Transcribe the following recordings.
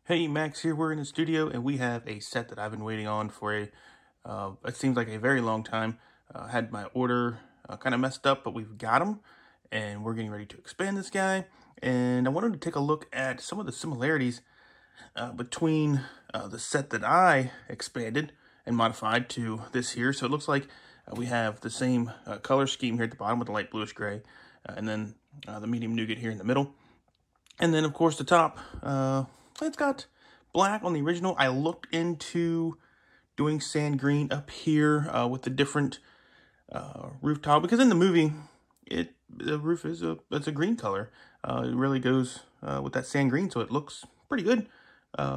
Hey, Max here. We're in the studio and we have a set that I've been waiting on for it seems like a very long time. Had my order kind of messed up, but we've got them and we're getting ready to expand this guy. And I wanted to take a look at some of the similarities between the set that I expanded and modified to this here. So it looks like we have the same color scheme here at the bottom with the light bluish gray, and then the medium nougat here in the middle. And then, of course, the top, it's got black on the original. I looked into doing sand green up here with the different roof tile, because in the movie, the roof is it's a green color. It really goes with that sand green, so it looks pretty good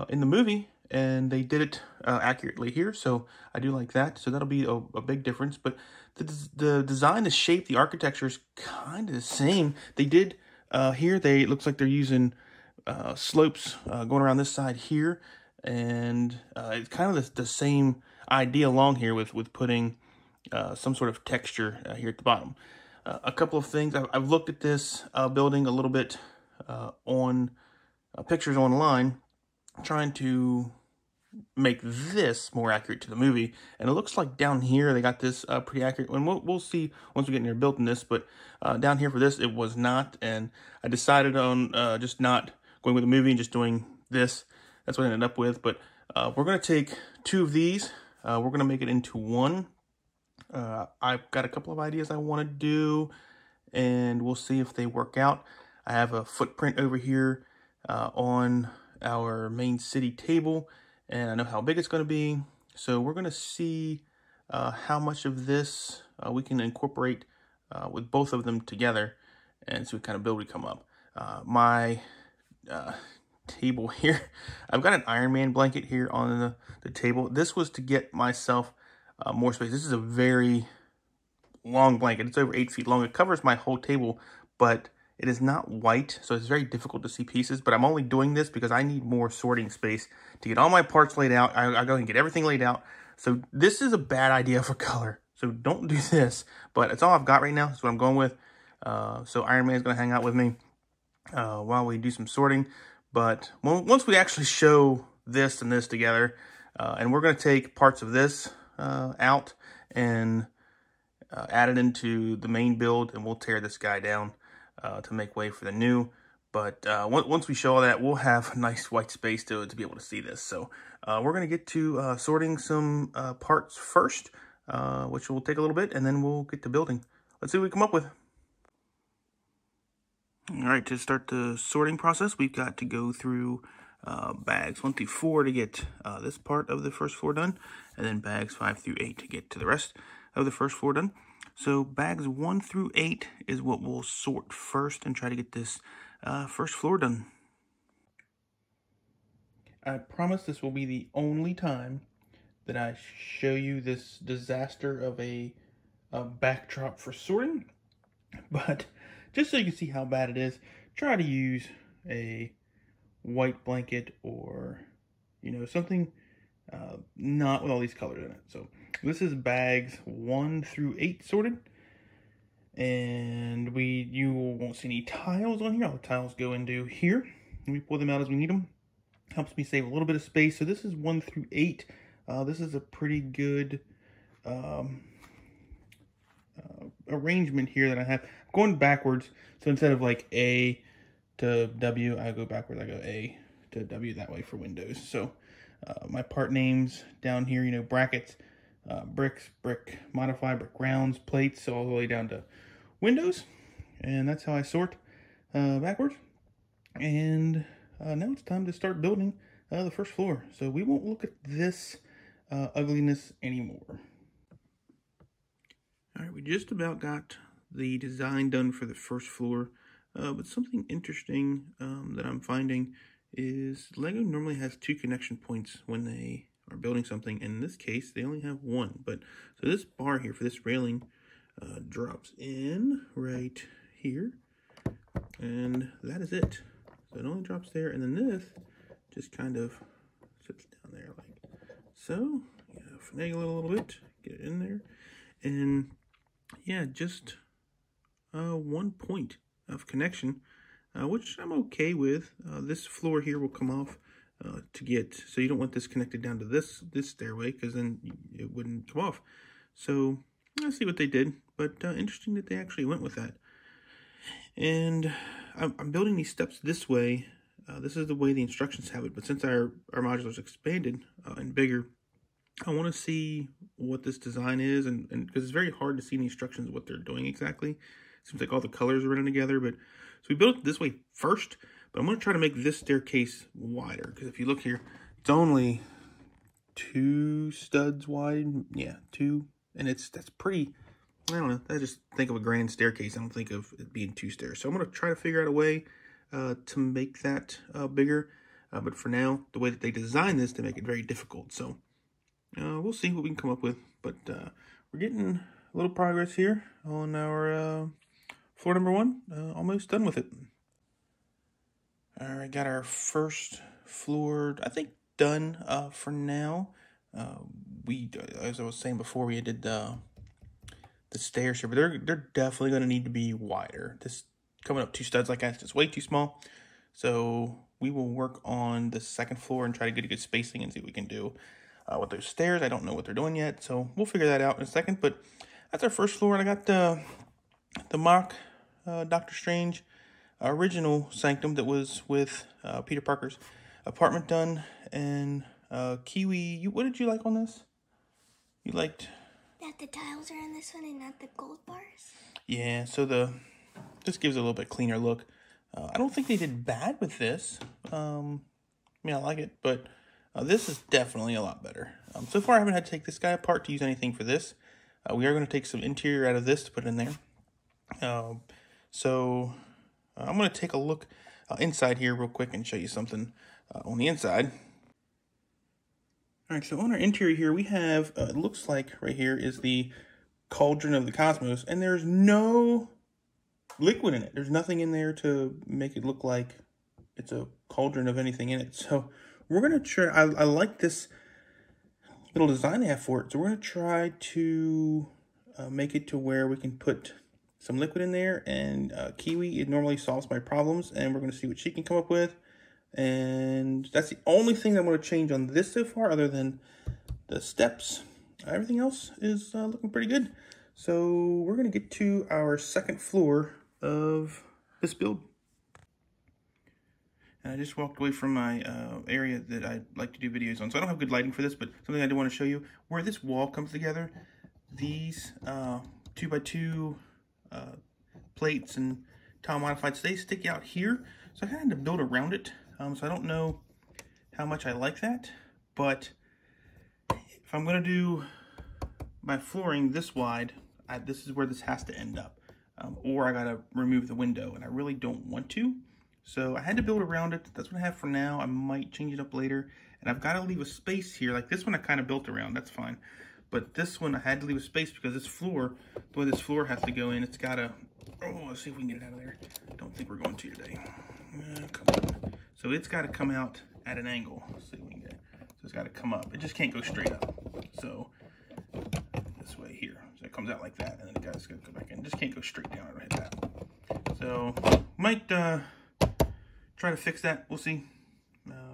in the movie, and they did it accurately here, so I do like that. So that'll be a big difference, but the design, the shape, the architecture is kind of the same. They did here, it looks like they're using slopes going around this side here, and it's kind of the same idea along here with putting some sort of texture here at the bottom. A couple of things, I've looked at this building a little bit on pictures online, trying to make this more accurate to the movie, and it looks like down here they got this pretty accurate, and we'll see once we get near building this, but down here for this it was not, and I decided on just not going with the movie and just doing this. That's what I ended up with, but we're going to take two of these, we're going to make it into one. I've got a couple of ideas I want to do, and we'll see if they work out. I have a footprint over here on our main city table, and I know how big it's going to be, so we're going to see how much of this we can incorporate with both of them together, and see what kind of build we come up. My table here, I've got an Iron Man blanket here on the table. This was to get myself more space. This is a very long blanket. It's over 8 feet long. It covers my whole table, but it is not white, so it's very difficult to see pieces, but I'm only doing this because I need more sorting space to get all my parts laid out. I go and get everything laid out. So this is a bad idea for color, so don't do this, but it's all I've got right now. That's what I'm going with. So Iron Man is going to hang out with me while we do some sorting, but once we actually show this and this together, and we're going to take parts of this out and add it into the main build, and we'll tear this guy down to make way for the new. But once we show all that, we'll have nice white space to be able to see this. So we're going to get to sorting some parts first, which will take a little bit, and then we'll get to building. Let's see what we come up with. All right, to start the sorting process, we've got to go through bags 1 through 4 to get this part of the first floor done, and then bags 5 through 8 to get to the rest of the first floor done. So bags 1 through 8 is what we'll sort first and try to get this first floor done. I promise this will be the only time that I show you this disaster of a backdrop for sorting, but just so you can see how bad it is, try to use a white blanket or, you know, something not with all these colors in it. So this is bags 1 through 8 sorted, and you won't see any tiles on here. All the tiles go into here, and we pull them out as we need them. Helps me save a little bit of space. So this is 1 through 8. This is a pretty good arrangement here that I have. I'm going backwards, so instead of like A to W, I go backwards. I go A to W that way for Windows. So my part names down here, you know, brackets, bricks, brick, modify, brick rounds, plates, so all the way down to Windows. And that's how I sort backwards. And now it's time to start building the first floor. So we won't look at this ugliness anymore. All right, we just about got the design done for the first floor, but something interesting that I'm finding is Lego normally has 2 connection points when they are building something. In this case, they only have 1. But so this bar here for this railing drops in right here, and that is it. So it only drops there, and then this just kind of sits down there like so. Yeah, finagle it a little bit, get it in there, and yeah, just 1 point of connection, which I'm okay with. This floor here will come off to get. So you don't want this connected down to this stairway, because then it wouldn't come off. So let's see what they did. But interesting that they actually went with that. And I'm building these steps this way. This is the way the instructions have it. But since our modular's expanded and bigger, I want to see what this design is, and because it's very hard to see in the instructions what they're doing exactly. Seems like all the colors are running together, but so we built it this way first, but I'm going to try to make this staircase wider, because if you look here, it's only 2 studs wide. Yeah, 2, and that's pretty, I don't know, I just think of a grand staircase. I don't think of it being 2 stairs. So I'm going to try to figure out a way to make that bigger, but for now, the way that they designed this to make it very difficult. So we'll see what we can come up with, but we're getting a little progress here on our floor number 1. Almost done with it. All right, got our first floor, I think, done for now. As I was saying before, we did the stairs here, but they're definitely going to need to be wider. This coming up 2 studs like that is just way too small. So we will work on the second floor and try to get a good spacing and see what we can do with those stairs. I don't know what they're doing yet, so we'll figure that out in a second. But that's our first floor, and I got the mock Doctor Strange original Sanctum that was with Peter Parker's apartment done. And Kiwi, what did you like on this? You liked that the tiles are in this one and not the gold bars? Yeah, so this gives it a little bit cleaner look. I don't think they did bad with this. I mean, I like it, but this is definitely a lot better. So far, I haven't had to take this guy apart to use anything for this. We are going to take some interior out of this to put in there. So I'm going to take a look inside here real quick and show you something on the inside. All right, so on our interior here, we have, it looks like right here is the cauldron of the cosmos, and there's no liquid in it. There's nothing in there to make it look like it's a cauldron of anything in it. So we're going to try, I like this little design they have for it. So we're going to try to make it to where we can put some liquid in there, and Kiwi, it normally solves my problems, and we're going to see what she can come up with. And that's the only thing I'm going to change on this so far, other than the steps. Everything else is looking pretty good. So we're going to get to our second floor of this build. And I just walked away from my area that I like to do videos on. So I don't have good lighting for this, but something I do want to show you. Where this wall comes together, these 2x2 plates and tile modified, so they stick out here. So I kind of had to build around it. So I don't know how much I like that, but if I'm going to do my flooring this wide, this is where this has to end up. Or I got to remove the window, and I really don't want to. So I had to build around it. That's what I have for now. I might change it up later. And I've got to leave a space here. Like this one I kind of built around. That's fine. But this one I had to leave a space because this floor, the way this floor has to go in, it's got to... Oh, let's see if we can get it out of there. Don't think we're going to today. Come on. So it's got to come out at an angle. Let's see if we can get it. So it's got to come up. It just can't go straight up. So this way here. So it comes out like that, and then the guy's going to come back in. It just can't go straight down like that. So might try to fix that. We'll see.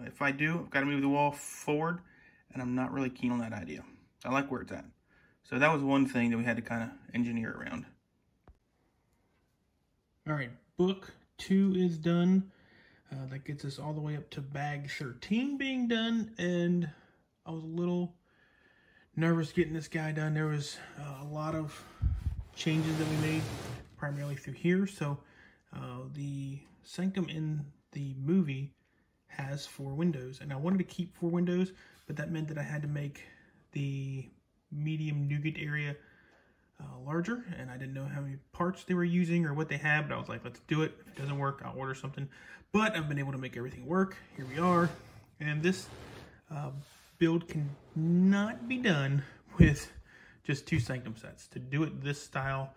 If I do, I've got to move the wall forward, and I'm not really keen on that idea. I like where it's at. So that was one thing that we had to kind of engineer around. All right, book 2 is done. That gets us all the way up to bag 13 being done, and I was a little nervous getting this guy done. There was a lot of changes that we made, primarily through here. So the Sanctum in the movie has 4 windows, and I wanted to keep 4 windows, but that meant that I had to make the medium nougat area larger, and I didn't know how many parts they were using or what they had, but I was like, let's do it. If it doesn't work, I'll order something. But I've been able to make everything work. Here we are, and this build can not be done with just 2 Sanctum sets. To do it this style,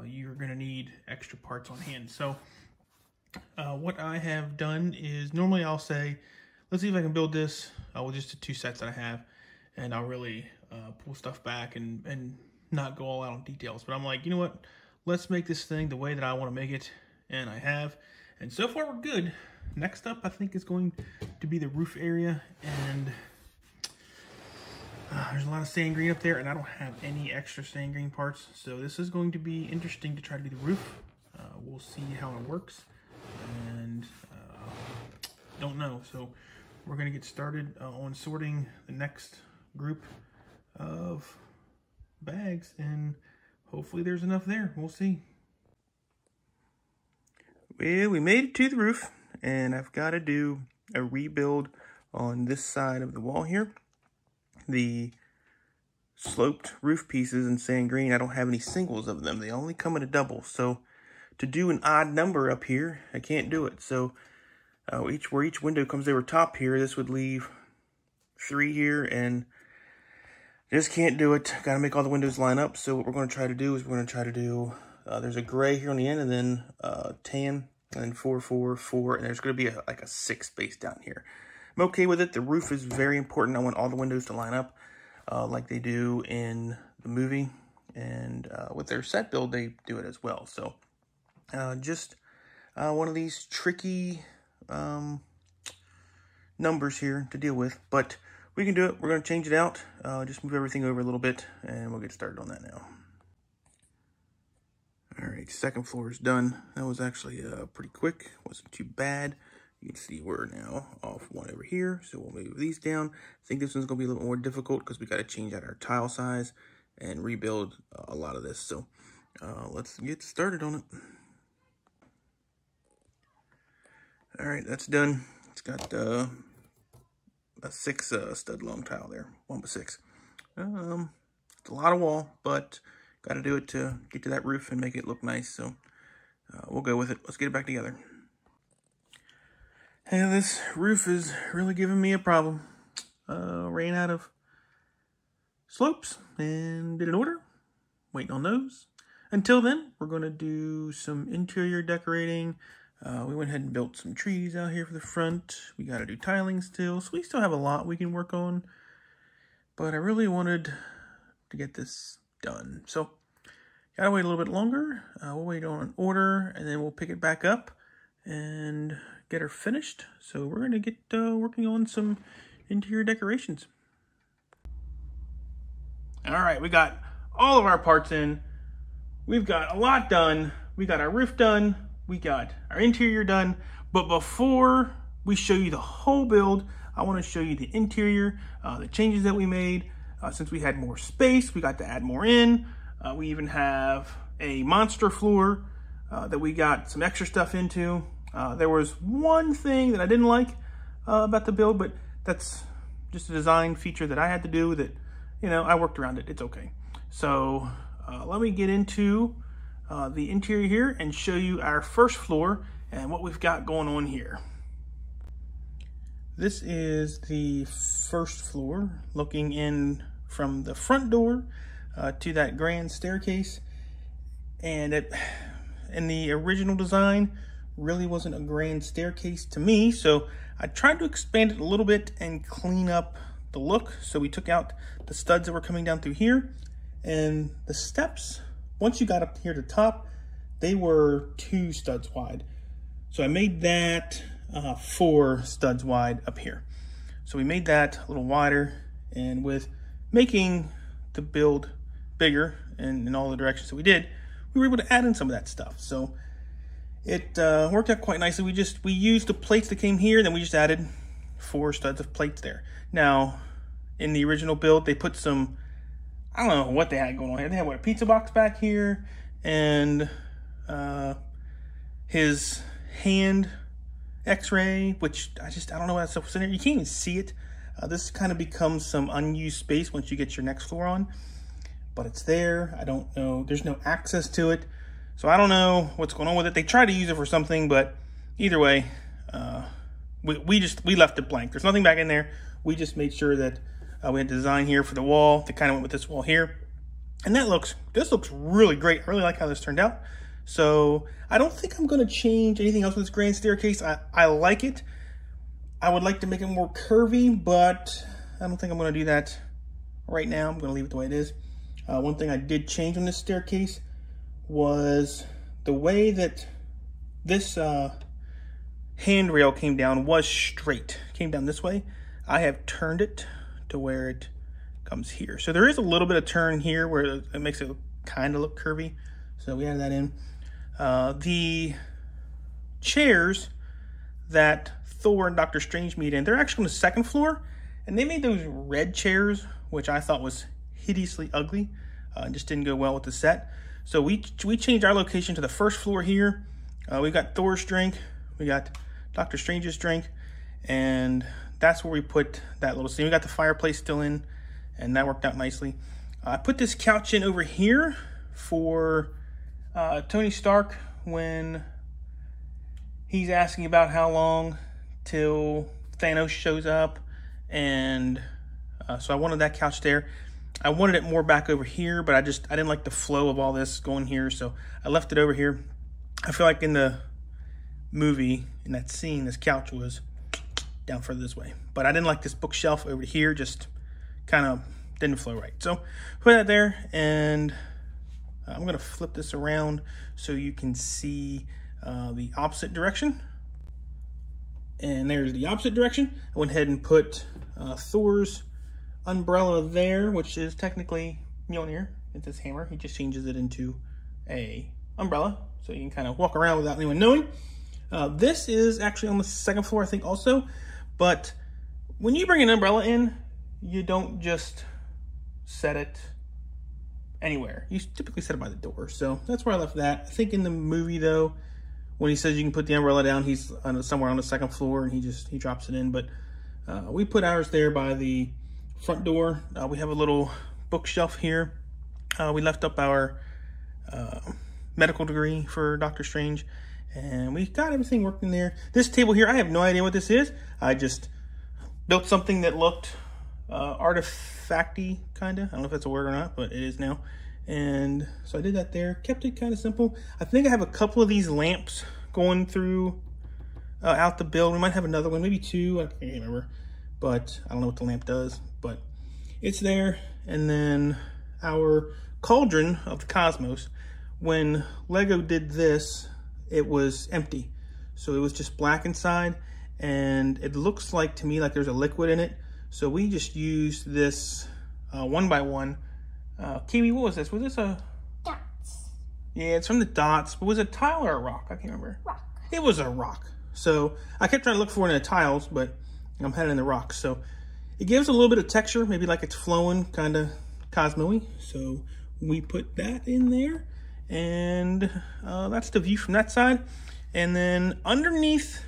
you're going to need extra parts on hand. So what I have done is, normally I'll say, let's see if I can build this with just the 2 sets that I have, and I'll really pull stuff back and not go all out on details. But I'm like, you know what? Let's make this thing the way that I want to make it, and I have. And so far we're good. next up, I think, is going to be the roof area, and there's a lot of sand green up there, and I don't have any extra sand green parts, so this is going to be interesting to try to do the roof. We'll see how it works, and don't know. So we're going to get started on sorting the next group of bags, and hopefully there's enough there. We'll see. Well, we made it to the roof, and I've got to do a rebuild on this side of the wall here. The sloped roof pieces in sand green, I don't have any singles of them. They only come in a double. So to do an odd number up here, I can't do it. So where each window comes over top here, this would leave 3 here, and just can't do it. Got to make all the windows line up. So what we're going to try to do is we're going to try to do, there's a gray here on the end, and then tan, and then 4, 4, 4, and there's going to be like a 6 space down here. I'm okay with it. The roof is very important. I want all the windows to line up like they do in the movie, and with their set build, they do it as well. So just one of these tricky numbers here to deal with, but we can do it. We're going to change it out. Just move everything over a little bit, and we'll get started on that now. All right, second floor is done. That was actually pretty quick. Wasn't too bad. You can see we're now off one over here, so we'll move these down. I think this one's going to be a little more difficult because we got to change out our tile size and rebuild a lot of this. So let's get started on it. All right, that's done. It's got a 6 stud long tile there, 1 by 6. It's a lot of wall, but got to do it to get to that roof and make it look nice. So we'll go with it. Let's get it back together. Hey, this roof is really giving me a problem. Ran out of slopes and did an order. Waiting on those. Until then, we're going to do some interior decorating. We went ahead and built some trees out here for the front. We got to do tiling still, so we still have a lot we can work on. But I really wanted to get this done. So, gotta wait a little bit longer. We'll wait on an order, and then we'll pick it back up and get her finished. So we're going to get working on some interior decorations. All right, we got all of our parts in. We've got a lot done. We got our roof done. We got our interior done. But before we show you the whole build, I want to show you the interior, the changes that we made. Since we had more space, we got to add more in. We even have a monster floor that we got some extra stuff into. There was one thing that I didn't like about the build, but that's just a design feature that I had to do that, you know, I worked around it. It's okay. So let me get into the interior here and show you our first floor and what we've got going on here. This is the first floor, looking in from the front door to that grand staircase. And in the original design, really wasn't a grand staircase to me, so I tried to expand it a little bit and clean up the look. So we took out the studs that were coming down through here, and the steps, once you got up here to the top, they were 2 studs wide. So I made that 4 studs wide up here. So we made that a little wider, and with making the build bigger and in all the directions that we did, we were able to add in some of that stuff. So it worked out quite nicely. We used the plates that came here, then we just added 4 studs of plates there. Now, in the original build, they put some, I don't know what they had going on here. They had a pizza box back here, and his hand x-ray, which I don't know what that stuff was in there. You can't even see it. This kind of becomes some unused space once you get your next floor on, but it's there. I don't know. There's no access to it. So I don't know what's going on with it. They tried to use it for something, but either way, we left it blank. There's nothing back in there. We just made sure that we had design here for the wall that kind of went with this wall here. And this looks really great. I really like how this turned out. So I don't think I'm going to change anything else with this grand staircase. I like it. I would like to make it more curvy, but I don't think I'm going to do that right now. I'm going to leave it the way it is. One thing I did change on this staircase was the way that this handrail came down was straight, came down this way. I have turned it to where it comes here. So there is a little bit of turn here where it makes it kind of look curvy. So we added that in. The chairs that Thor and Doctor Strange meet in, they're actually on the second floor, and they made those red chairs, which I thought was hideously ugly. Just didn't go well with the set. So we changed our location to the first floor here. We got Thor's drink, we got Doctor Strange's drink, and that's where we put that little scene. We got the fireplace still in, and that worked out nicely. I put this couch in over here for Tony Stark when he's asking about how long till Thanos shows up, and so I wanted that couch there. I wanted it more back over here, but I didn't like the flow of all this going here, so I left it over here. I feel like in the movie, in that scene, this couch was down further this way, but I didn't like this bookshelf over here, just kind of didn't flow right. So put that there, and I'm gonna flip this around so you can see the opposite direction. And there's the opposite direction. I went ahead and put Thor's umbrella there, which is technically Mjolnir. It's his hammer. He just changes it into a umbrella, so you can kind of walk around without anyone knowing. This is actually on the second floor, I think, also. But when you bring an umbrella in, you don't just set it anywhere. You typically set it by the door. So that's where I left that. I think in the movie, though, when he says you can put the umbrella down, he's somewhere on the second floor, and he drops it in. But we put ours there by the front door. We have a little bookshelf here. We left up our medical degree for Doctor Strange, and we got everything working there. This table here, I have no idea what this is. I just built something that looked artifacty, kind of. I don't know if that's a word or not, but it is now. And so I did that there, kept it kind of simple. I think I have a couple of these lamps going through out the build. We might have another one, maybe two, I can't remember, but I don't know what the lamp does, but it's there. And then our cauldron of the cosmos, when Lego did this, it was empty. So it was just black inside, and it looks like to me like there's a liquid in it. So we just used this 1x1. Kiwi, what was this? Was this a... Dots. Yeah, it's from the dots. But was it a tile or a rock? I can't remember. Rock. It was a rock. So I kept trying to look for it in the tiles, but I'm heading in the rocks. So it gives a little bit of texture, maybe like it's flowing, kind of cosmo-y. So we put that in there, and that's the view from that side. And then underneath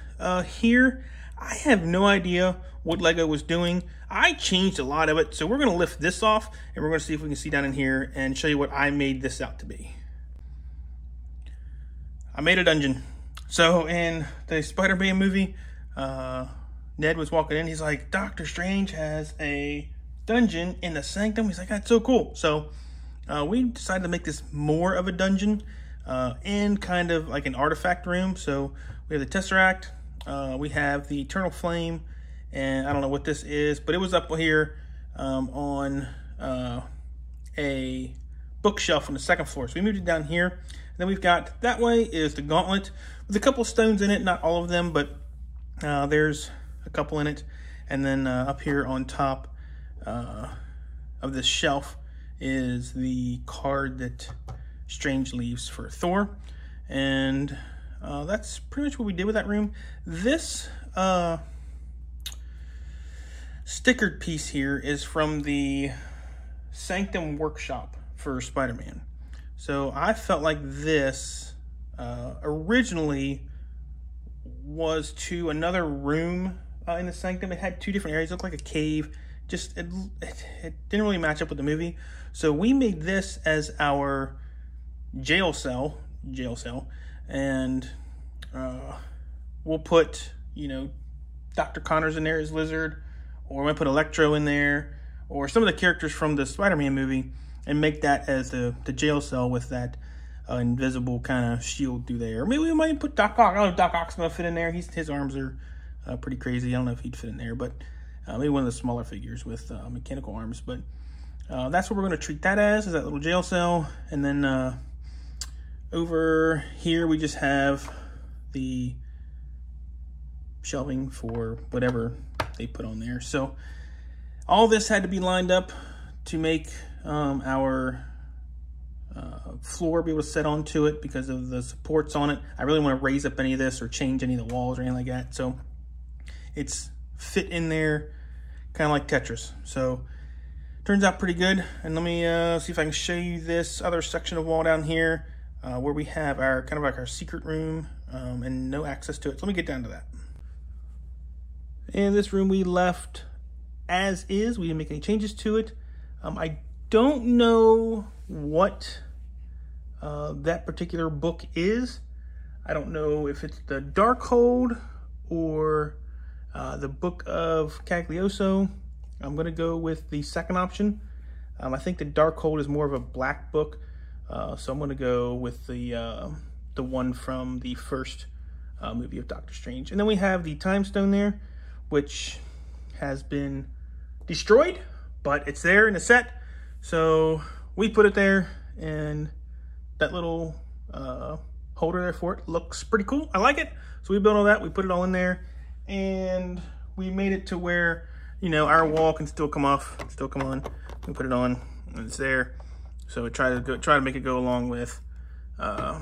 here, I have no idea what Lego was doing. I changed a lot of it, so we're going to lift this off, and we're going to see if we can see down in here and show you what I made this out to be. I made a dungeon. So in the Spider-Man movie, Ned was walking in. He's like, Doctor Strange has a dungeon in the Sanctum. He's like, that's so cool. So we decided to make this more of a dungeon and kind of like an artifact room. So we have the Tesseract. We have the Eternal Flame, and I don't know what this is, but it was up here on a bookshelf on the second floor. So we moved it down here. And then we've got, that way is the gauntlet with a couple of stones in it, not all of them, but there's a couple in it. And then up here on top of this shelf is the card that Strange leaves for Thor. And that's pretty much what we did with that room. This stickered piece here is from the Sanctum workshop for Spider-Man. So I felt like this originally was to another room in the Sanctum. It had two different areas. It looked like a cave. Just it didn't really match up with the movie. So we made this as our jail cell, and we'll put, you know, Dr. Connors in there as Lizard, or we might put Electro in there, or some of the characters from the Spider-Man movie, and make that as the jail cell with that invisible kind of shield through there. Or maybe we might put Doc Ock. I don't know if Doc Ock's gonna fit in there. His arms are pretty crazy. I don't know if he'd fit in there, but maybe one of the smaller figures with mechanical arms. But that's what we're gonna treat that as, is that little jail cell. And then over here we just have the shelving for whatever they put on there. So all this had to be lined up to make our floor be able to set onto it because of the supports on it. I really want to raise up any of this or change any of the walls or anything like that. So it's fit in there kind of like Tetris. So turns out pretty good. And let me see if I can show you this other section of wall down here where we have our kind of like our secret room and no access to it. So let me get down to that. And this room we left as is. We didn't make any changes to it. I don't know what that particular book is. I don't know if it's the Darkhold or the Book of Cagliostro. I'm going to go with the second option. I think the Darkhold is more of a black book, so I'm going to go with the one from the first movie of Doctor Strange. And then we have the Time Stone there, which has been destroyed, but it's there in the set. So we put it there, and that little holder there for it looks pretty cool. I like it. So we built all that. We put it all in there, and we made it to where, you know, our wall can still come off, still come on. We put it on, and it's there. So we try to make it go along with the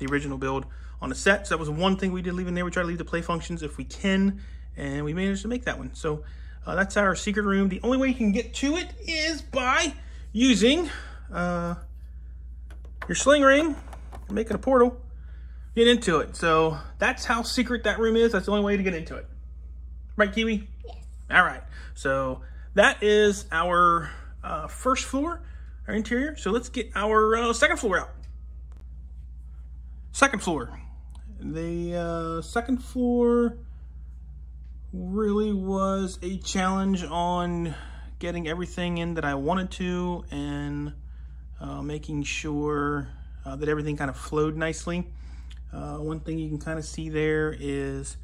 original build on the set. So that was one thing we did leave in there. We try to leave the play functions if we can, and we managed to make that one. So that's our secret room. The only way you can get to it is by using your sling ring, making a portal, get into it. So that's how secret that room is. That's the only way to get into it. Right, Kiwi? Yes. All right. So that is our first floor, our interior. So let's get our second floor out. Second floor. The second floor really was a challenge on getting everything in that I wanted to, and making sure that everything kind of flowed nicely. One thing you can kind of see there is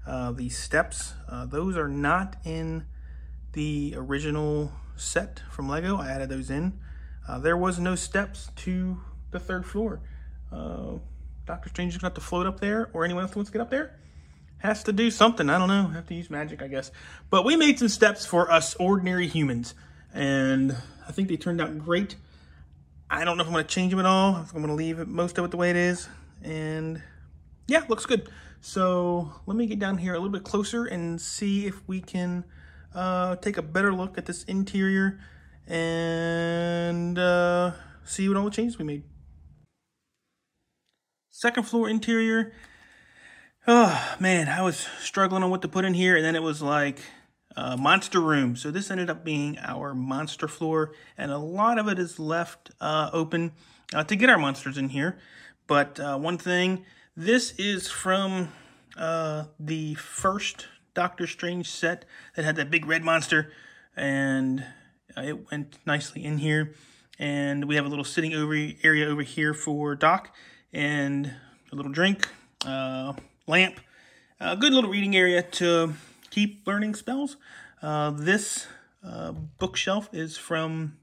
the steps. Those are not in the original set from Lego. I added those in. There was no steps to the third floor. Doctor Strange is going to have to float up there, or anyone else who wants to get up there has to do something. I don't know. Have to use magic, I guess. But we made some steps for us ordinary humans, and I think they turned out great. I don't know if I'm going to change them at all. I'm going to leave most of it the way it is, and yeah, looks good. So let me get down here a little bit closer and see if we can take a better look at this interior and see what all the changes we made. Second floor interior. Oh man, I was struggling on what to put in here, and then it was like monster room. So this ended up being our monster floor, and a lot of it is left open to get our monsters in here. But one thing, this is from the first Doctor Strange set that had that big red monster, and it went nicely in here. And we have a little sitting area over here for Doc, and a little drink, lamp, a good little reading area to keep learning spells. This bookshelf is from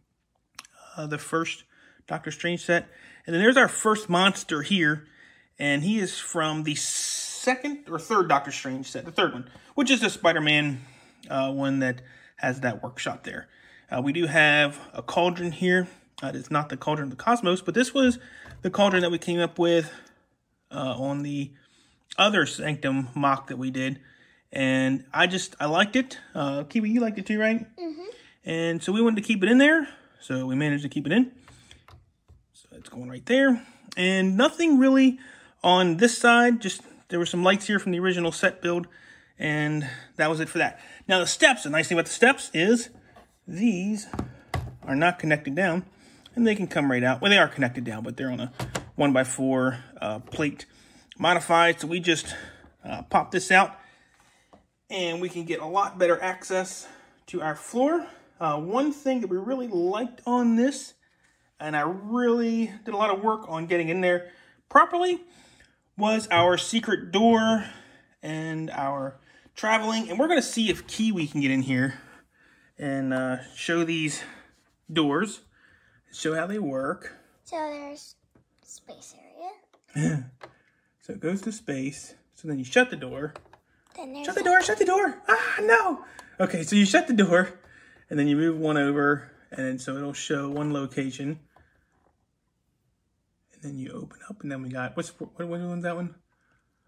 the first Doctor Strange set. And then there's our first monster here, and he is from the second or third Doctor Strange set, the third one, which is the Spider-Man one that has that workshop there. We do have a cauldron here. It's not the Cauldron of the Cosmos, but this was the cauldron that we came up with on the other Sanctum mock that we did. And I liked it. Kiwi, you liked it too, right? Mm-hmm. And so we wanted to keep it in there. So we managed to keep it in. So it's going right there. And nothing really on this side. Just there were some lights here from the original set build. And that was it for that. Now the steps, the nice thing about the steps is these are not connected down. And they can come right out. Well, they are connected down, but they're on a 1x4 plate modified. So we just pop this out, and we can get a lot better access to our floor. One thing that we really liked on this, and I really did a lot of work on getting in there properly, was our secret door and our traveling. And we're going to see if Kiwi can get in here and show these doors, show how they work. So there's space area. So it goes to space. So then you shut the door. Shut the door, shut the door. Ah, no. Okay, so you shut the door, and then you move one over, and then so it'll show one location. And then you open up, and then we got, what one's that one?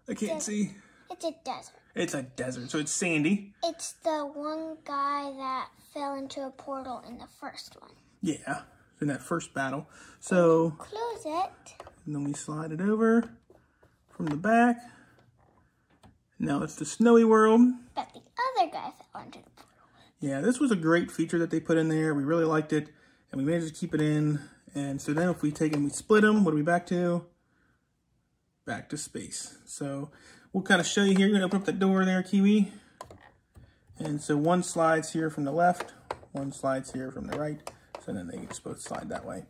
I can't see. It's a desert. It's a desert, so it's sandy. It's the one guy that fell into a portal in the first one. Yeah, in that first battle. So close it. And then we slide it over from the back. Now it's the snowy world. But the other guy fell into the portal. Yeah, this was a great feature that they put in there. We really liked it, and we managed to keep it in. And so then if we take and we split them, what are we back to? Back to space. So we'll kind of show you here. You're going to open up the door there, Kiwi. And so one slides here from the left, one slides here from the right. So then they just both slide that way.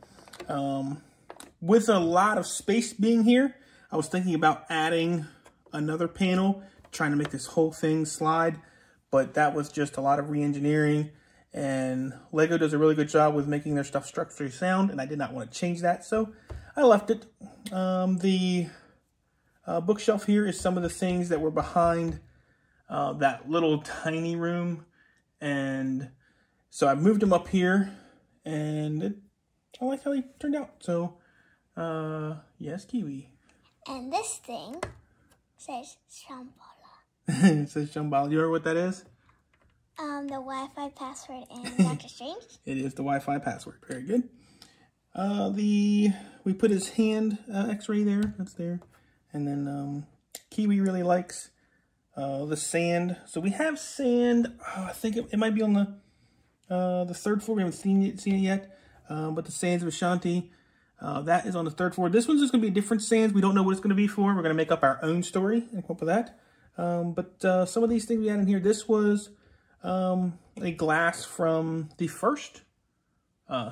With a lot of space being here, I was thinking about adding another panel, trying to make this whole thing slide. But that was just a lot of re-engineering. And Lego does a really good job with making their stuff structurally sound. And I did not want to change that, so I left it. The bookshelf here is some of the things that were behind that little tiny room. And so I moved them up here, and I like how they turned out. So, yes, Kiwi. And this thing says Shambhala. It says Shambhala. You remember what that is? The Wi-Fi password in Doctor Strange. It is the Wi-Fi password. Very good. We put his hand X-ray there. That's there. And then Kiwi really likes the sand. So we have sand. I think it might be on the third floor. We haven't seen it yet. But the sands of Ashanti, that is on the third floor. This one's just going to be different sands. We don't know what it's going to be for. We're going to make up our own story and come up with that. But some of these things we had in here. This was a glass from the first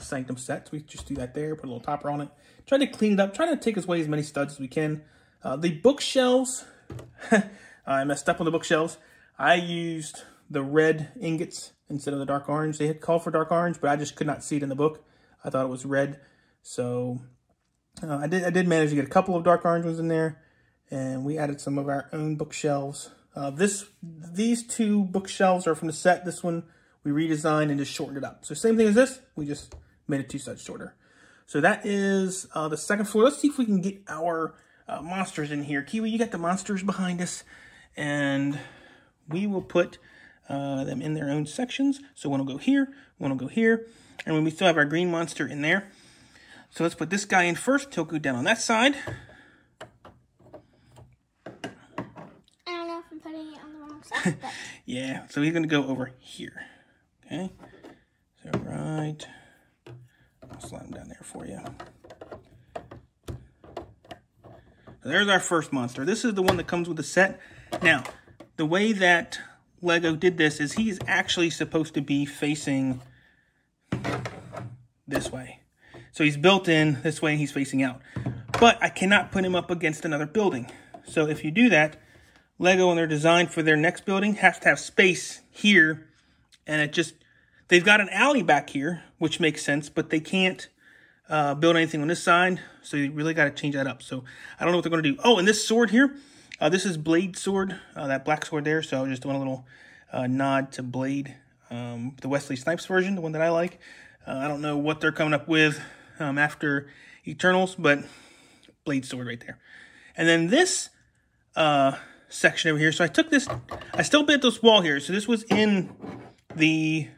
Sanctum set. So we just do that there, put a little topper on it. Try to clean it up. Try to take away as many studs as we can. The bookshelves, I messed up on the bookshelves. I used the red ingots instead of the dark orange. They had called for dark orange, but I just could not see it in the book. I thought it was red. So I did manage to get a couple of dark orange ones in there. And we added some of our own bookshelves. These two bookshelves are from the set. This one we redesigned and just shortened it up. So same thing as this, we just made it 2 studs shorter. So that is the second floor. Let's see if we can get our monsters in here. Kiwi, you got the monsters behind us, and we will put them in their own sections. So one will go here, one will go here, and when we still have our green monster in there. So let's put this guy in first. He'll go down on that side. I don't know if I'm putting it on the wrong side, but... Yeah, so he's going to go over here. Okay, so right, I'll slide him down there for you. So there's our first monster. This is the one that comes with the set. Now, the way that Lego did this is he's actually supposed to be facing this way. So he's built in this way and he's facing out. But I cannot put him up against another building. So if you do that, Lego in their design for their next building has to have space here. And they've got an alley back here, which makes sense, but they can't build anything on this side. So you really got to change that up. So I don't know what they're going to do. Oh, and this sword here, this is Blade sword, that black sword there. So I'm just doing a little nod to Blade, the Wesley Snipes version, the one that I like. I don't know what they're coming up with after Eternals, but Blade sword right there. And then this section over here. So I took this, I still built this wall here. So this was in the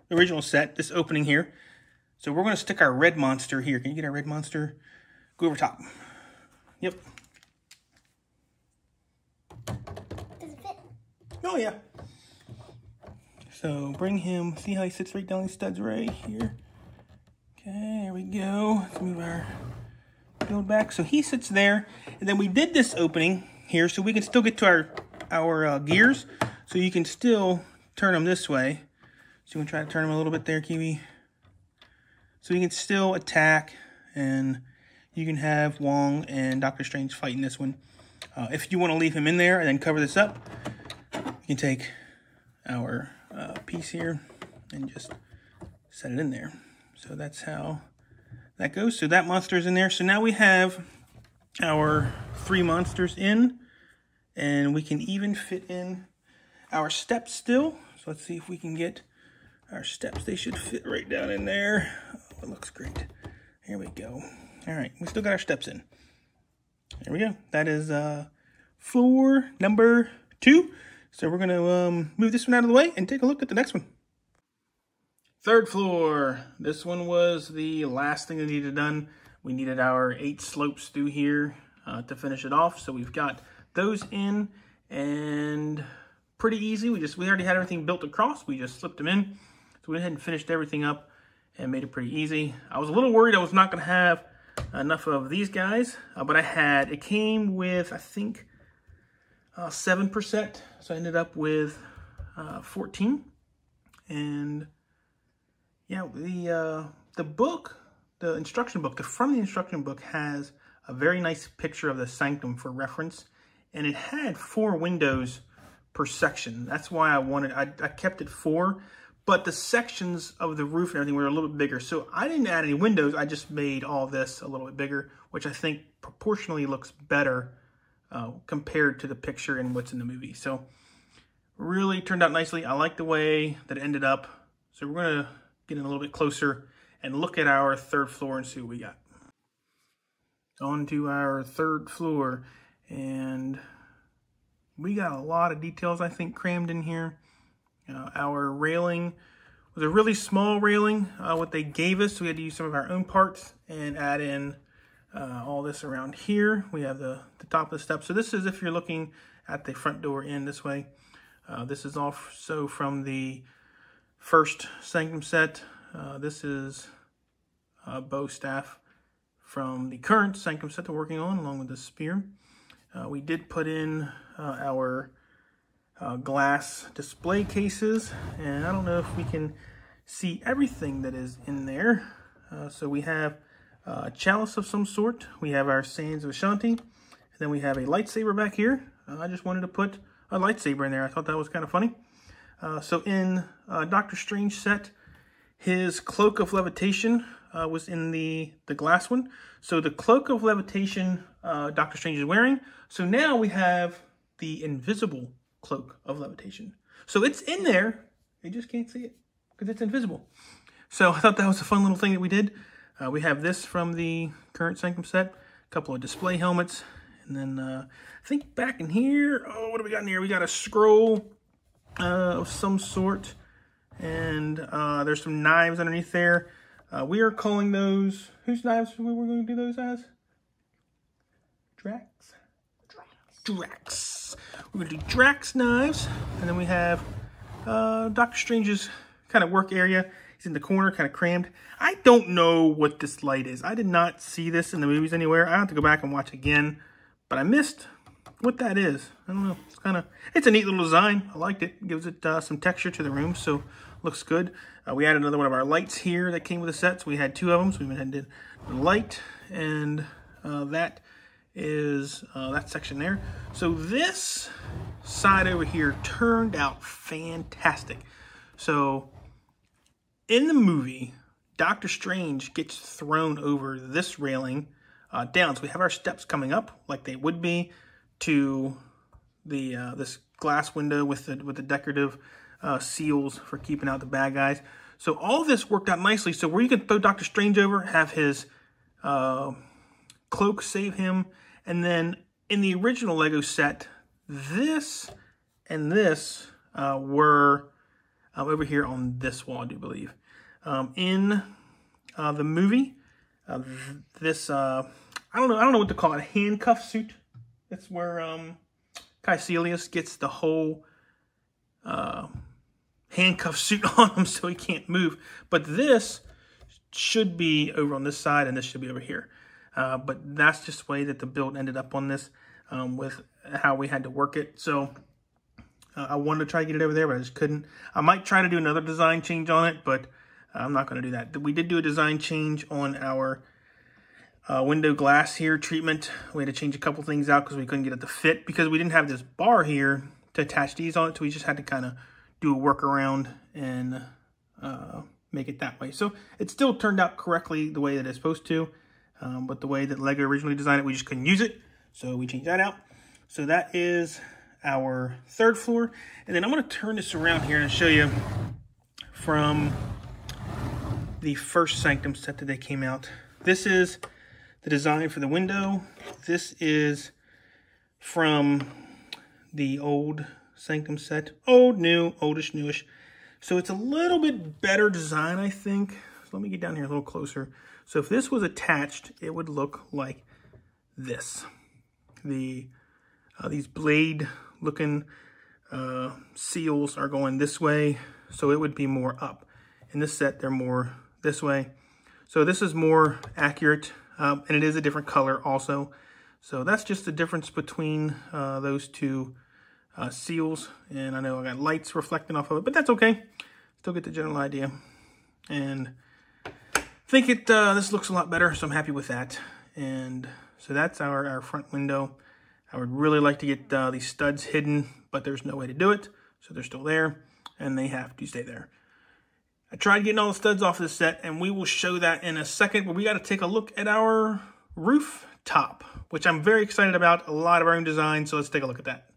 original set, this opening here. So we're going to stick our red monster here. Can you get our red monster? Go over top. Yep. Does it fit? Oh, yeah. So bring him, see how he sits right down these studs right here. Okay, there we go. Let's move our build back. So he sits there. And then we did this opening here so we can still get to our gears. So you can still turn them this way. So you can try to turn them a little bit there, Kiwi. So you can still attack, and you can have Wong and Doctor Strange fighting this one. If you want to leave him in there and then cover this up, you can take our piece here and just set it in there. So that's how that goes. So that monster's in there. So now we have our 3 monsters in. And we can even fit in our steps still. So let's see if we can get our steps. They should fit right down in there. Oh, it looks great. Here we go. All right, we still got our steps in. There we go. That is floor number 2. So we're gonna move this one out of the way and take a look at the next one. Third floor. This one was the last thing that needed done. We needed our 8 slopes through here to finish it off. So we've got those in, and pretty easy. We already had everything built across. We just slipped them in. So we went ahead and finished everything up and made it pretty easy. I was a little worried I was not gonna have enough of these guys, but it came with, I think, 7%. So I ended up with 14. And yeah, the book, the instruction book, the front of the instruction book has a very nice picture of the sanctum for reference. And it had 4 windows per section. That's why I kept it 4. But the sections of the roof and everything were a little bit bigger. So I didn't add any windows. I just made all this a little bit bigger, which I think proportionally looks better compared to the picture and what's in the movie. So really turned out nicely. I like the way that it ended up. So we're going to get in a little bit closer and look at our third floor and see what we got. On to our third floor. And we got a lot of details, I think, crammed in here. Our railing was a really small railing, what they gave us. So we had to use some of our own parts and add in all this around here. We have the top of the steps. So this is if you're looking at the front door in this way. This is also from the first Sanctum set. This is bow staff from the current Sanctum set that we're working on, along with the spear. We did put in our glass display cases, and I don't know if we can see everything that is in there. So we have a chalice of some sort. We have our Sands of Ashanti, and then we have a lightsaber back here. I just wanted to put a lightsaber in there. I thought that was kind of funny. So in Doctor Strange set, his cloak of levitation was in the glass one. So the cloak of levitation Doctor Strange is wearing. So now we have the invisible cloak of levitation. So it's in there. You just can't see it because it's invisible. So I thought that was a fun little thing that we did. We have this from the current Sanctum set. A couple of display helmets. And then I think back in here, oh, what do we got in here? We got a scroll of some sort. And there's some knives underneath there. We are calling those, whose knives we were going to do those as? Drax? Drax. We're going to do Drax knives. And then we have Doctor Strange's kind of work area. He's in the corner, kind of crammed. I don't know what this light is. I did not see this in the movies anywhere. I have to go back and watch again. But I missed what that is. I don't know. It's a neat little design. I liked it. It gives it some texture to the room, so looks good. We added another one of our lights here that came with the set. So we had 2 of them. So we went ahead and did the light, and that is that section there. So this side over here turned out fantastic. So in the movie, Doctor Strange gets thrown over this railing down. So we have our steps coming up like they would be to the this glass window with the decorative seals for keeping out the bad guys. So all of this worked out nicely. So where you can throw Doctor Strange over, have his cloak save him, and then in the original Lego set, this and this were over here on this wall, I do believe. In the movie, this I don't know what to call it, a handcuff suit. That's where Caecilius gets the whole handcuff suit on him so he can't move. But this should be over on this side, and this should be over here. But that's just the way that the build ended up on this with how we had to work it. So I wanted to try to get it over there, but I just couldn't. I might try to do another design change on it, but I'm not going to do that. We did do a design change on our window glass here treatment. We had to change a couple things out because we couldn't get it to fit because we didn't have this bar here to attach these on it. So we just had to kind of do a workaround and make it that way. So it still turned out correctly the way that it's supposed to. But the way that Lego originally designed it, we just couldn't use it. So we changed that out. So that is our 3rd floor. And then I'm going to turn this around here and show you from the first Sanctum set that they came out. This is the design for the window. This is from the old Sanctum set. Old, new, oldish, newish. So it's a little bit better design, I think. So let me get down here a little closer. So if this was attached, it would look like this. These blade-looking seals are going this way, so it would be more up. In this set, they're more this way. So this is more accurate, and it is a different color also. So that's just the difference between those two seals. And I know I got lights reflecting off of it, but that's okay. Still get the general idea. And I think this looks a lot better, so I'm happy with that. And so that's our front window. I would really like to get these studs hidden, but there's no way to do it. So they're still there, and they have to stay there. I tried getting all the studs off this set, and we will show that in a second, but we got to take a look at our roof top, which I'm very excited about. A lot of our own design, so let's take a look at that.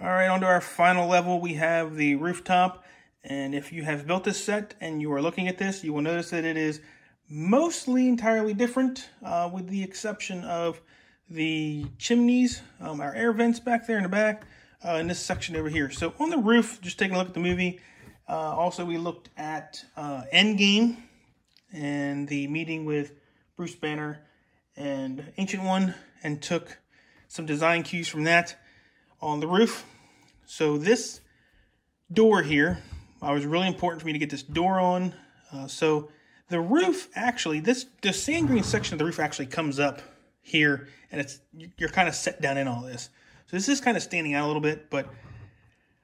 All right, on to our final level, we have the rooftop. And if you have built this set and you are looking at this, you will notice that it is mostly entirely different, with the exception of the chimneys, our air vents back there in the back, and this section over here. So on the roof, just taking a look at the movie, also we looked at Endgame and the meeting with Bruce Banner and Ancient One, and took some design cues from that on the roof. So this door here, it was really important for me to get this door on. So the roof actually, the sand green section of the roof actually comes up here, and you're kind of set down in all this. So this is kind of standing out a little bit, but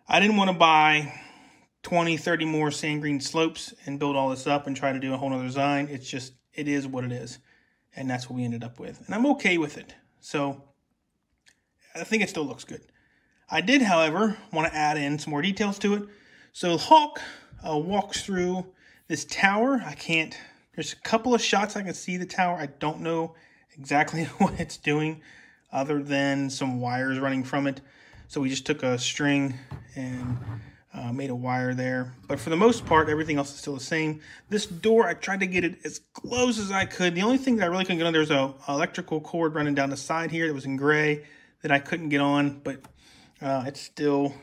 I didn't want to buy 20, 30 more sand green slopes and build all this up and try to do a whole nother design. It's just, it is what it is. And that's what we ended up with. And I'm okay with it. So I think it still looks good. I did, however, want to add in some more details to it. So Hawk walks through this tower. There's a couple of shots I can see the tower. I don't know exactly what it's doing other than some wires running from it. So we just took a string and made a wire there. But for the most part, everything else is still the same. This door, I tried to get it as close as I could. The only thing that I really couldn't get on, there's an electrical cord running down the side here that was in gray that I couldn't get on, but it still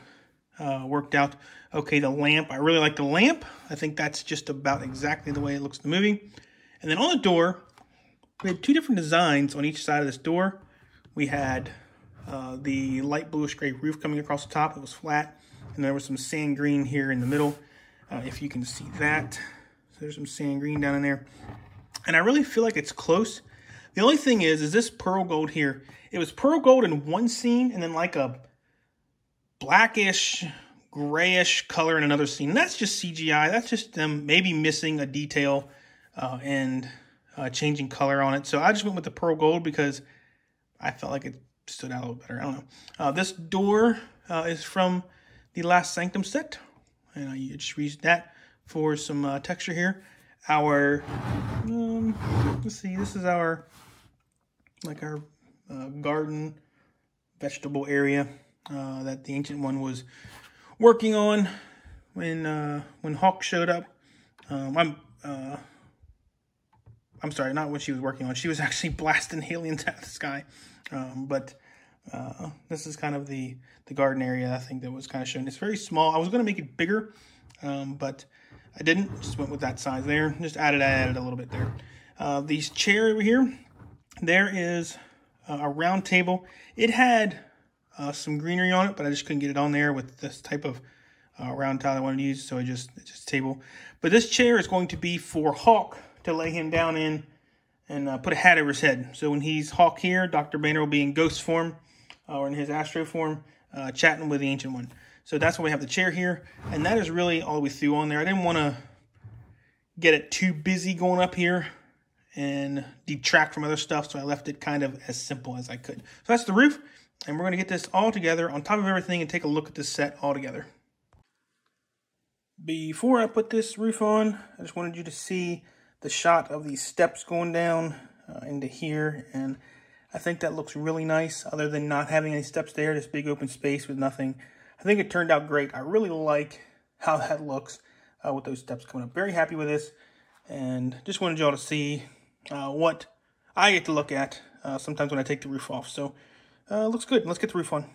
worked out. Okay, the lamp, I really like the lamp. I think that's just about exactly the way it looks in the movie. And then on the door, we had two different designs on each side of this door. We had the light bluish gray roof coming across the top. It was flat. And there was some sand green here in the middle, if you can see that. So there's some sand green down in there. And I really feel like it's close. The only thing is this pearl gold here. It was pearl gold in one scene and then like a blackish, grayish color in another scene. And that's just CGI. That's just them maybe missing a detail and changing color on it. So I just went with the pearl gold because I felt like it stood out a little better. I don't know. This door is from the last Sanctum set, and you just use that for some texture here. Our let's see, this is our garden vegetable area that the Ancient One was working on when Hawk showed up. I'm sorry, not what she was working on. She was actually blasting aliens out of the sky. But this is kind of the garden area, I think, that was kind of shown. It's very small. I was going to make it bigger, but I didn't. Just went with that size there. Just added a little bit there. These chair over here, there is a round table. It had some greenery on it, but I just couldn't get it on there with this type of round tile I wanted to use, so it's just a table. But this chair is going to be for Hawk to lay him down in and put a hat over his head. So when he's Hawk here, Dr. Banner will be in ghost form or in his astro form, chatting with the Ancient One. So that's why we have the chair here. And that is really all we threw on there. I didn't want to get it too busy going up here and detract from other stuff, so I left it kind of as simple as I could. So that's the roof, and we're going to get this all together on top of everything and take a look at this set all together. Before I put this roof on, I just wanted you to see the shot of these steps going down into here, and I think that looks really nice, other than not having any steps there, this big open space with nothing. I think it turned out great. I really like how that looks with those steps coming up. Very happy with this, and just wanted y'all to see what I get to look at sometimes when I take the roof off. So looks good. Let's get the roof on.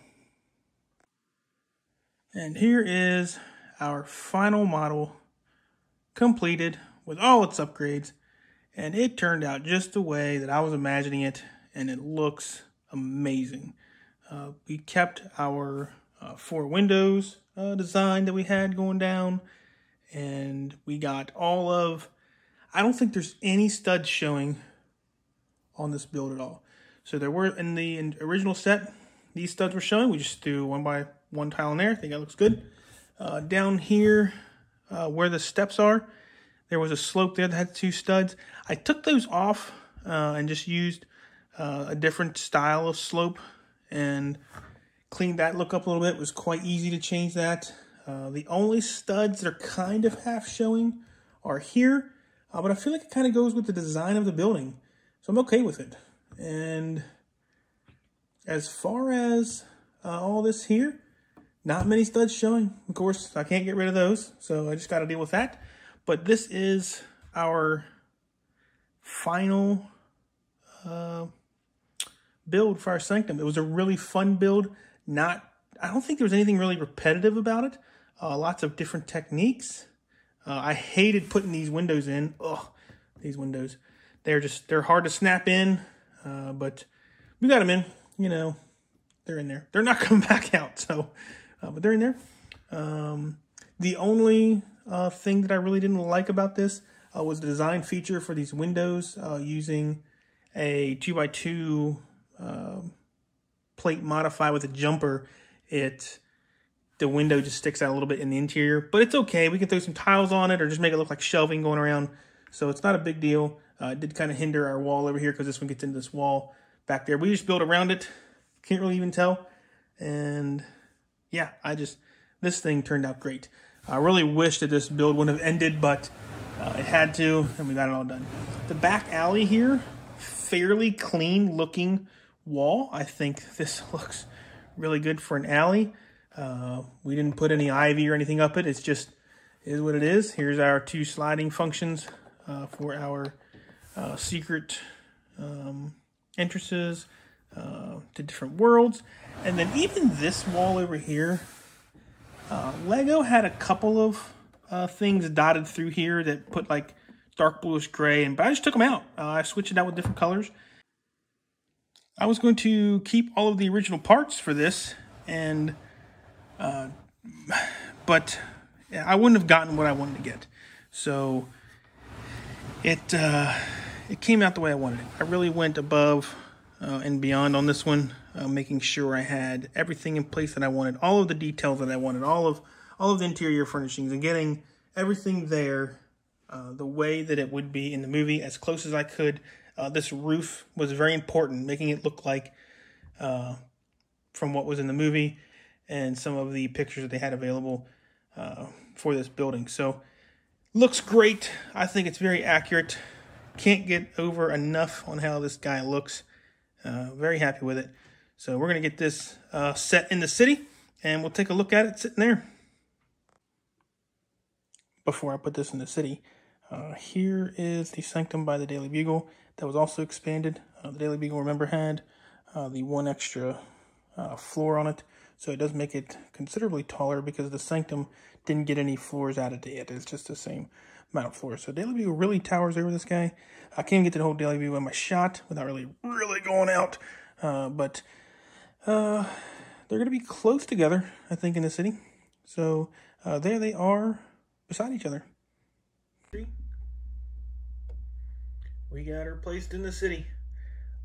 And here is our final model completed with all its upgrades, and it turned out just the way that I was imagining it, and it looks amazing. We kept our 4 windows design that we had going down, and we got all of, I don't think there's any studs showing on this build at all. So there were, in the original set, these studs were showing. We just threw 1 by 1 tile in there. I think that looks good. Down here, where the steps are, there was a slope there that had 2 studs. I took those off and just used a different style of slope and cleaned that look up a little bit. It was quite easy to change that. The only studs that are kind of half showing are here, but I feel like it kind of goes with the design of the building, so I'm okay with it. And as far as all this here, not many studs showing. Of course, I can't get rid of those, so I just got to deal with that. But this is our final build for our sanctum. It was a really fun build. I don't think there was anything really repetitive about it. Lots of different techniques. I hated putting these windows in. Ugh, these windows. They're hard to snap in, but we got them in. You know, they're in there. They're not coming back out, so, but they're in there. The only thing that I really didn't like about this was the design feature for these windows, using a 2x2 plate modify with a jumper. The window just sticks out a little bit in the interior, but it's okay. We can throw some tiles on it or just make it look like shelving going around, so it's not a big deal. It did kind of hinder our wall over here because this one gets into this wall back there. We just built around it. Can't really even tell. And yeah, this thing turned out great. I really wish that this build wouldn't have ended, but it had to, and we got it all done. The back alley here, fairly clean looking wall. I think this looks really good for an alley. We didn't put any ivy or anything up it. It's just is what it is. Here's our 2 sliding functions for our secret entrances to different worlds. And then even this wall over here, Lego had a couple of things dotted through here that put like dark bluish gray, but I just took them out. I switched it out with different colors. I was going to keep all of the original parts for this, and but I wouldn't have gotten what I wanted to get. So it came out the way I wanted it. I really went above and beyond on this one, making sure I had everything in place that I wanted, all of the details that I wanted, all of the interior furnishings, and getting everything there the way that it would be in the movie, as close as I could. This roof was very important, making it look like from what was in the movie and some of the pictures that they had available for this building. So looks great. I think it's very accurate. Can't get over enough on how this guy looks. Very happy with it. So we're going to get this set in the city, and we'll take a look at it sitting there. Before I put this in the city, here is the Sanctum by the Daily Bugle that was also expanded. The Daily Bugle, remember, had the 1 extra floor on it, so it does make it considerably taller because the Sanctum didn't get any floors added to it. It's just the same amount of floors. So Daily Bugle really towers over this guy. I can't get the whole Daily Bugle in my shot without really going out, but they're going to be close together, I think, in the city. So there they are beside each other. We got her placed in the city.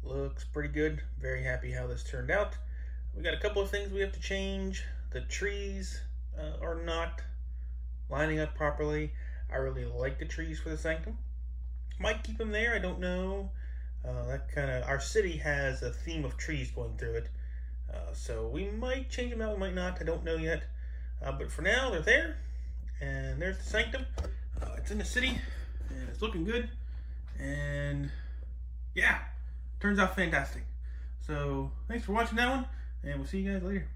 Looks pretty good. Very happy how this turned out. We got a couple of things we have to change. The trees are not lining up properly. I really like the trees for the Sanctum. Might keep them there, I don't know. Our city has a theme of trees going through it. So we might change them out, we might not, I don't know yet. But for now, they're there. And there's the Sanctum. It's in the city, and it's looking good. And yeah, turns out fantastic. So thanks for watching that one, and we'll see you guys later.